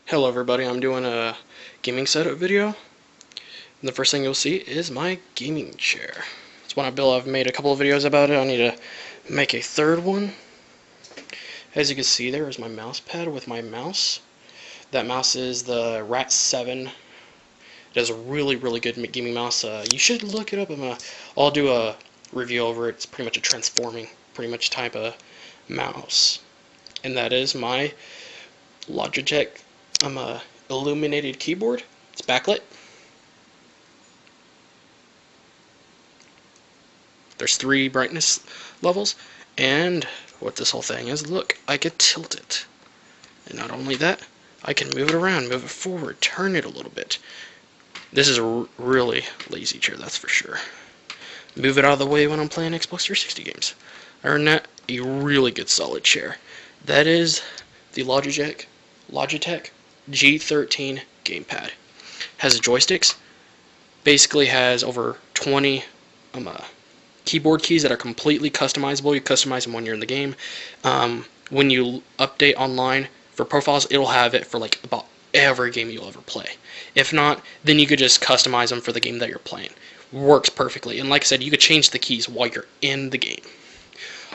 Hello everybody, I'm doing a gaming setup video, and the first thing you'll see is my gaming chair. It's one I built. I've made a couple of videos about it. I need to make a third one. As you can see, there is my mouse pad with my mouse. That mouse is the Rat 7. It is a really good gaming mouse. You should look it up. I'll do a review over it. It's pretty much a transforming type of mouse. And that is my Logitech illuminated keyboard. It's backlit. There's 3 brightness levels, and what this whole thing is, look, I can tilt it. And not only that, I can move it around, move it forward, turn it a little bit. This is a really lazy chair, that's for sure. Move it out of the way when I'm playing Xbox 360 games. Other than that, a really good solid chair. That is the Logitech G13 gamepad. Has joysticks. Basically has over 20 keyboard keys that are completely customizable. You customize them when you're in the game. When you update online for profiles, it'll have it for like about every game you'll ever play. If not, then you could just customize them for the game that you're playing. Works perfectly. And like I said, you could change the keys while you're in the game.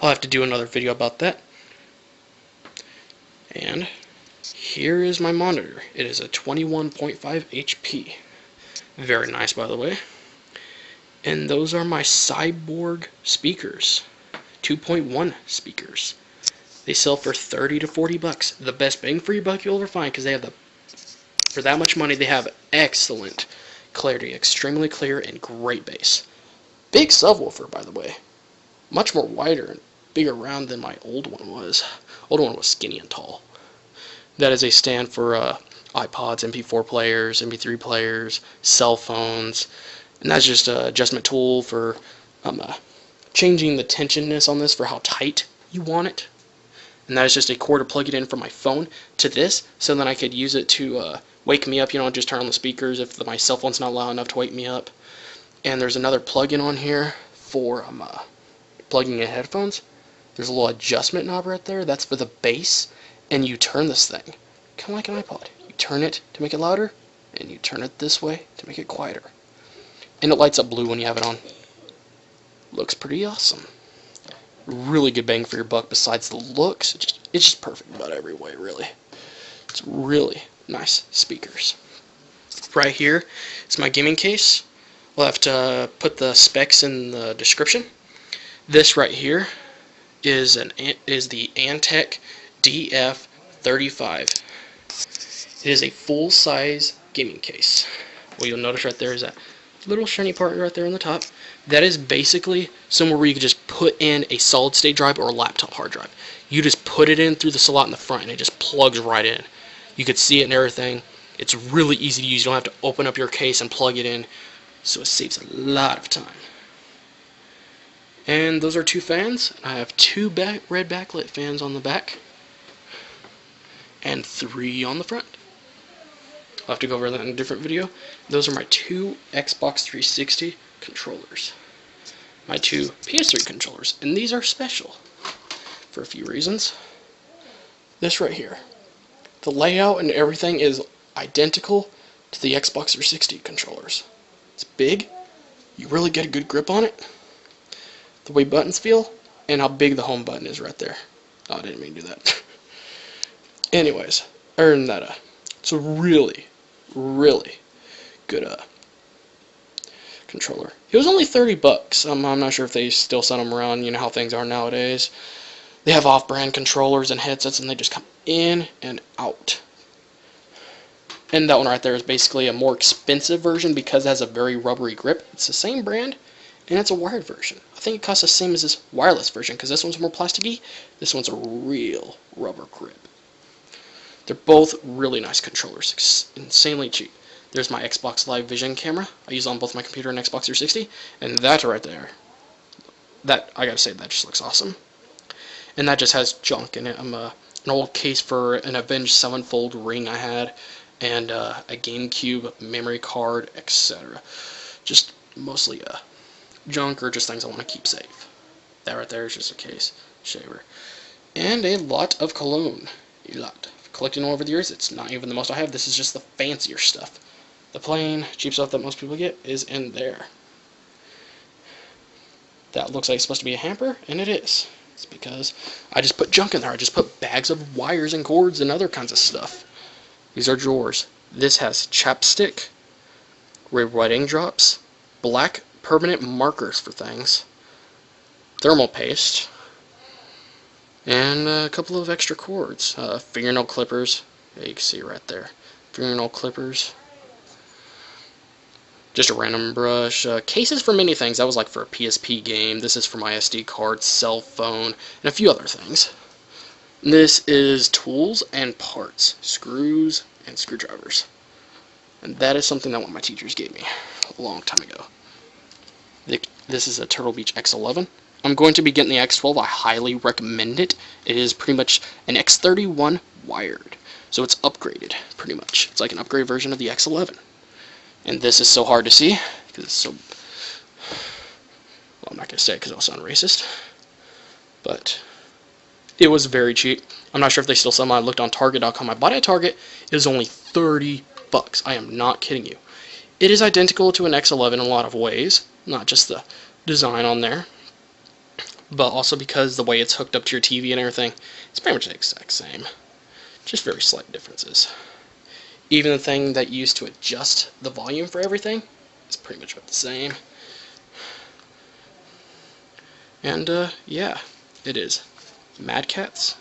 I'll have to do another video about that. And here is my monitor. It is a 21.5 HP. Very nice, by the way. And those are my Cyborg speakers. 2.1 speakers. They sell for 30 to 40 bucks. The best bang for your buck you'll ever find, because they have for that much money, they have excellent clarity, extremely clear and great bass. Big subwoofer, by the way. Much more wider and bigger round than my old one was. Old one was skinny and tall. That is a stand for iPods, MP4 players, MP3 players, cell phones, and that's just an adjustment tool for changing the tensionness on this for how tight you want it. And that is just a cord to plug it in from my phone to this, so then I could use it to wake me up. You know, just turn on the speakers if my cell phone's not loud enough to wake me up. And there's another plug-in on here for plugging in headphones. There's a little adjustment knob right there. That's for the bass. And you turn this thing, kind of like an iPod. You turn it to make it louder, and you turn it this way to make it quieter. And it lights up blue when you have it on. Looks pretty awesome. Really good bang for your buck besides the looks. It's just perfect about every way, really. It's really nice speakers. Right here is my gaming case. We'll have to put the specs in the description. This right here is the Antec DF35. It is a full-size gaming case. What you'll notice right there is that little shiny part right there on the top. That is basically somewhere where you can just put in a solid-state drive or a laptop hard drive. You just put it in through the slot in the front, and it just plugs right in. You could see it and everything. It's really easy to use. You don't have to open up your case and plug it in, so it saves a lot of time. And those are 2 fans. I have 2 red backlit fans on the back, and 3 on the front. I'll have to go over that in a different video. Those are my 2 Xbox 360 controllers. My 2 PS3 controllers. And these are special for a few reasons. This right here. The layout and everything is identical to the Xbox 360 controllers. It's big. You really get a good grip on it. The way buttons feel, and how big the home button is right there. Oh, I didn't mean to do that. Anyways, other than that, it's a really good controller. It was only 30 bucks. I'm not sure if they still sell them around. You know how things are nowadays. They have off-brand controllers and headsets, and they just come in and out. And that one right there is basically a more expensive version because it has a very rubbery grip. It's the same brand, and it's a wired version. I think it costs the same as this wireless version because this one's more plasticky. This one's a real rubber grip. They're both really nice controllers, insanely cheap. There's my Xbox Live Vision camera. I use it on both my computer and Xbox 360, and that right there, that I gotta say, that just looks awesome. And that just has junk in it. An old case for an Avenged Sevenfold ring I had, and a GameCube memory card, etc. Just mostly junk or just things I want to keep safe. That right there is just a case shaver. And a lot of cologne. A lot of collecting over the years. It's not even the most I have. This is just the fancier stuff. The plain, cheap stuff that most people get is in there. That looks like it's supposed to be a hamper, and it is. It's because I just put junk in there. I just put bags of wires and cords and other kinds of stuff. These are drawers. This has chapstick, red writing drops, black permanent markers for things, thermal paste, and a couple of extra cords. Fingernail clippers. Yeah, you can see right there. Fingernail clippers. Just a random brush. Cases for many things. That was like for a PSP game. This is for my SD card, cell phone, and a few other things. This is tools and parts. Screws and screwdrivers. And that is something that one of my teachers gave me a long time ago. This is a Turtle Beach X11. I'm going to be getting the X12. I highly recommend it. It is pretty much an X31 wired. So it's upgraded, pretty much. It's like an upgraded version of the X11. And this is so hard to see, because it's so... Well, I'm not going to say it because it'll sound racist. But it was very cheap. I'm not sure if they still sell them. I looked on Target.com. I bought it at Target. It was only $30. I am not kidding you. It is identical to an X11 in a lot of ways. Not just the design on there, but also because the way it's hooked up to your TV and everything, it's pretty much the exact same. Just very slight differences. Even the thing that you use to adjust the volume for everything is pretty much about the same. And yeah, it is. Mad Cats.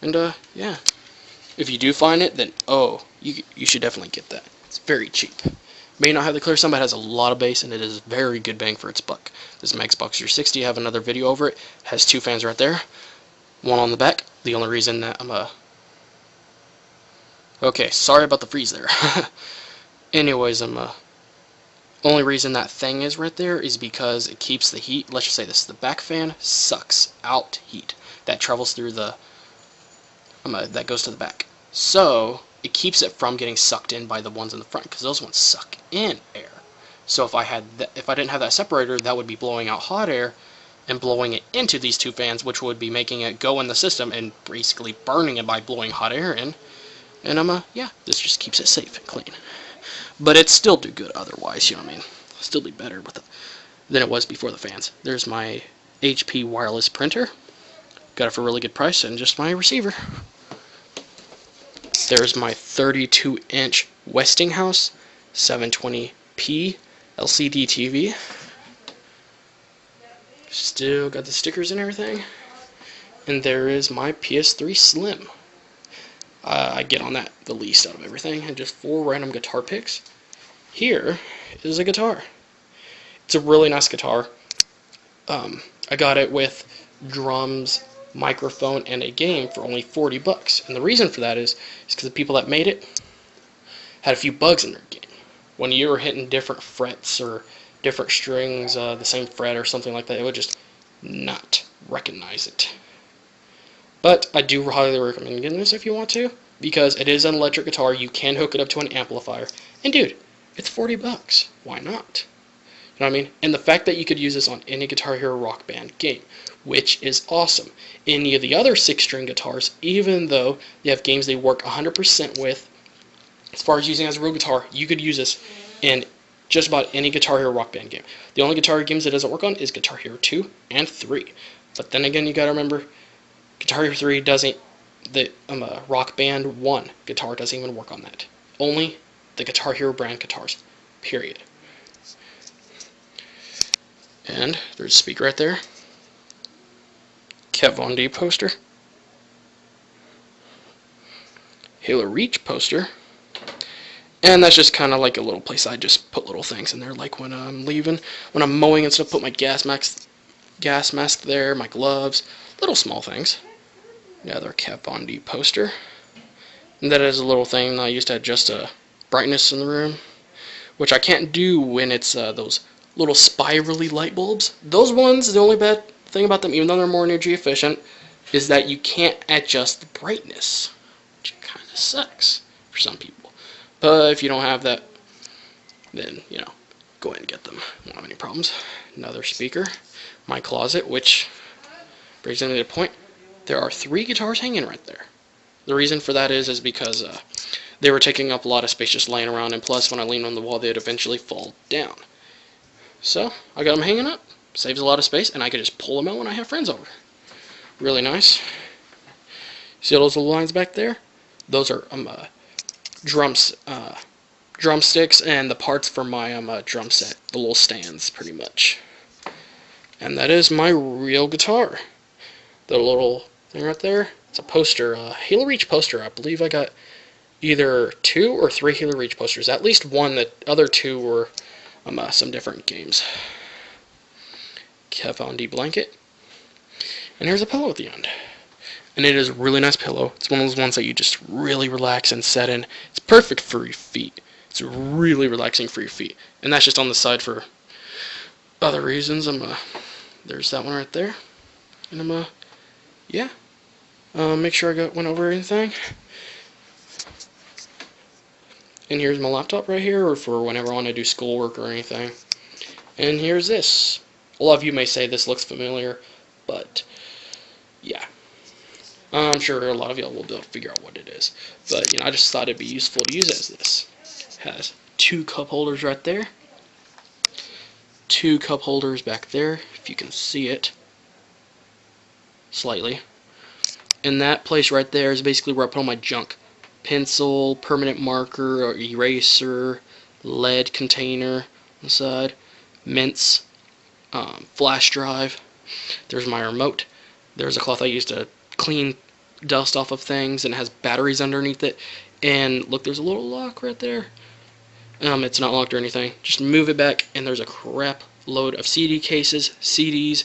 And yeah. If you do find it, then you should definitely get that. It's very cheap. May not have the clear sound, but it has a lot of bass, and it is very good bang for its buck. This is my Xbox 360. I have another video over it. Has two fans right there. One on the back. The only reason that I'm okay, sorry about the freeze there. Anyways, only reason that thing is right there is because it keeps the heat. Let's just say this: the back fan sucks out heat that travels through the that goes to the back. So it keeps it from getting sucked in by the ones in the front, because those ones suck in air. So if I didn't have that separator, that would be blowing out hot air and blowing it into these two fans, which would be making it go in the system and basically burning it by blowing hot air in. And yeah, this just keeps it safe and clean. But it still do good otherwise, you know what I mean? Still be better with it than it was before the fans. There's my HP wireless printer. Got it for a really good price, and just my receiver. There's my 32-inch Westinghouse 720p LCD TV. Still got the stickers and everything. And there is my PS3 Slim. I get on that the least out of everything, and just 4 random guitar picks. Here is a guitar. It's a really nice guitar. I got it with drums, microphone, and a game for only $40. And the reason for that is because the people that made it had a few bugs in their game. When you were hitting different frets or different strings, the same fret or something like that, it would just not recognize it. But I do highly recommend getting this if you want to, because it is an electric guitar. You can hook it up to an amplifier. And dude, it's $40. Why not? You know what I mean? And the fact that you could use this on any Guitar Hero Rock Band game, which is awesome. Any of the other 6-string guitars, even though they have games they work 100% with, as far as using it as a real guitar, you could use this in just about any Guitar Hero Rock Band game. The only Guitar Hero games it doesn't work on is Guitar Hero 2 and 3. But then again, you gotta remember, Guitar Hero 3 doesn't, the Rock Band 1 guitar doesn't even work on that. Only the Guitar Hero brand guitars, period. And there's a speaker right there. Kat Von D poster. Halo Reach poster. And that's just kind of like a little place I just put little things in there, like when I'm leaving, when I'm mowing and stuff, put my gas mask there, my gloves, little small things. Another Kat Von D poster. And that is a little thing I used to adjust brightness in the room, which I can't do when it's those little spirally light bulbs. Those ones, the only bad thing about them, even though they're more energy efficient, is that you can't adjust the brightness, which kind of sucks for some people. But if you don't have that, then, you know, go ahead and get them. Won't have any problems. Another speaker. My closet, which brings me to the point. there are 3 guitars hanging right there. The reason for that is because they were taking up a lot of space just laying around, and plus when I lean on the wall they'd eventually fall down. So I got them hanging up, saves a lot of space, and I can just pull them out when I have friends over. Really nice. See all those little lines back there? Those are drumsticks and the parts for my drum set, the little stands pretty much. And that is my real guitar. The little thing right there, it's a poster, a Halo Reach poster. I believe I got either 2 or 3 Halo Reach posters. At least one. The other 2 were some different games. Kat Von D blanket. And here's a pillow at the end. And it is a really nice pillow. It's one of those ones that you just really relax and set in. It's perfect for your feet. It's really relaxing for your feet. And that's just on the side for other reasons. There's that one right there. And yeah. Make sure I went over everything. And here's my laptop right here, or for whenever I want to do schoolwork or anything. And here's this. A lot of you may say this looks familiar, but yeah. I'm sure a lot of y'all will be able to figure out what it is. But, I just thought it'd be useful to use it as this. It has 2 cup holders right there. 2 cup holders back there, if you can see it. Slightly. And that place right there is basically where I put all my junk. Pencil, permanent marker, or eraser, lead container on the side, mints, flash drive. There's my remote. There's a cloth I use to clean dust off of things, and it has batteries underneath it. And look, there's a little lock right there. It's not locked or anything. Just move it back, and there's a crap load of CD cases, CDs,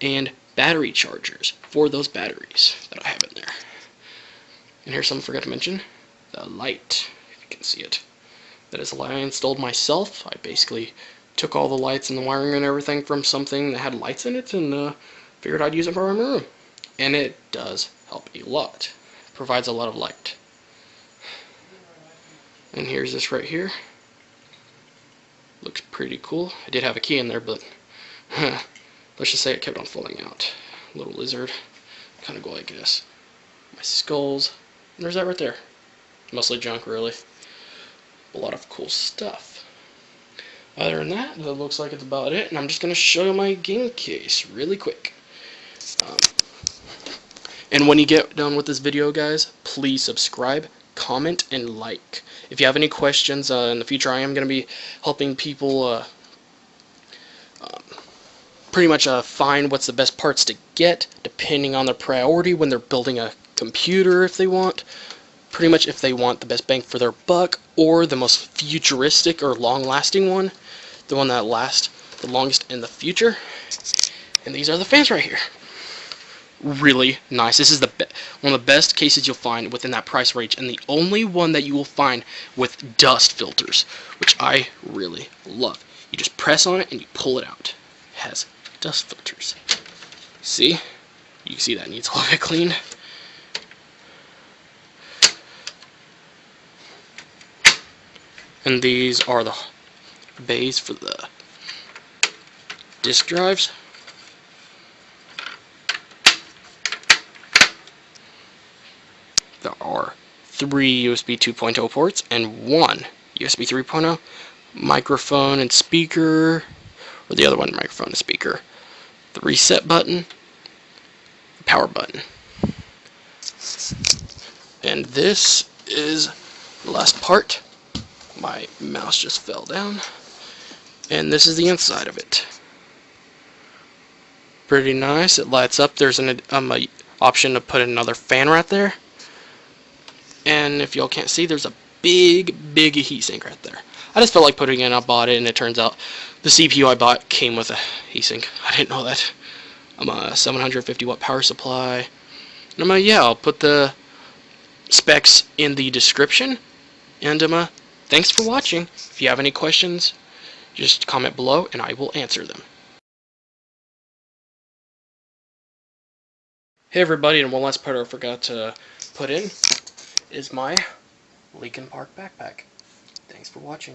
and battery chargers for those batteries that I have in there. And here's something I forgot to mention. The light, if you can see it. That is a light I installed myself. I basically took all the lights and the wiring and everything from something that had lights in it, and figured I'd use it for my room. And it does help a lot. It provides a lot of light. And here's this right here. Looks pretty cool. I did have a key in there, but let's just say it kept on falling out. Little lizard. Kind of cool, I guess. My skulls. And there's that right there. Mostly junk, really. A lot of cool stuff. Other than that, that looks like it's about it. And I'm just going to show you my game case really quick. And when you get done with this video, guys, please subscribe, comment, and like. If you have any questions, in the future I am going to be helping people pretty much find what's the best parts to get, depending on their priority when they're building a computer, if they want. Pretty much if they want the best bang for their buck, or the most futuristic or long-lasting one. The one that lasts the longest in the future. And these are the fans right here. Really nice. This is one of the best cases you'll find within that price range, and the only one that you will find with dust filters, which I really love. You just press on it and you pull it out. It has dust filters. See? You can see that needs a little bit cleaned. And these are the bays for the disk drives. There are 3 USB 2.0 ports and 1 USB 3.0 microphone and speaker, or the other one microphone and speaker, the reset button, the power button. And this is the last part. My mouse just fell down. And this is the inside of it. Pretty nice. It lights up. There's an option to put another fan right there. And if y'all can't see, there's a big heatsink right there. I just felt like putting it in. I bought it, and it turns out the CPU I bought came with a heatsink. I didn't know that. I'm a 750 watt power supply. And yeah, I'll put the specs in the description. And thanks for watching. If you have any questions, just comment below and I will answer them. Hey everybody, and one last part I forgot to put in is my Linkin Park backpack. Thanks for watching.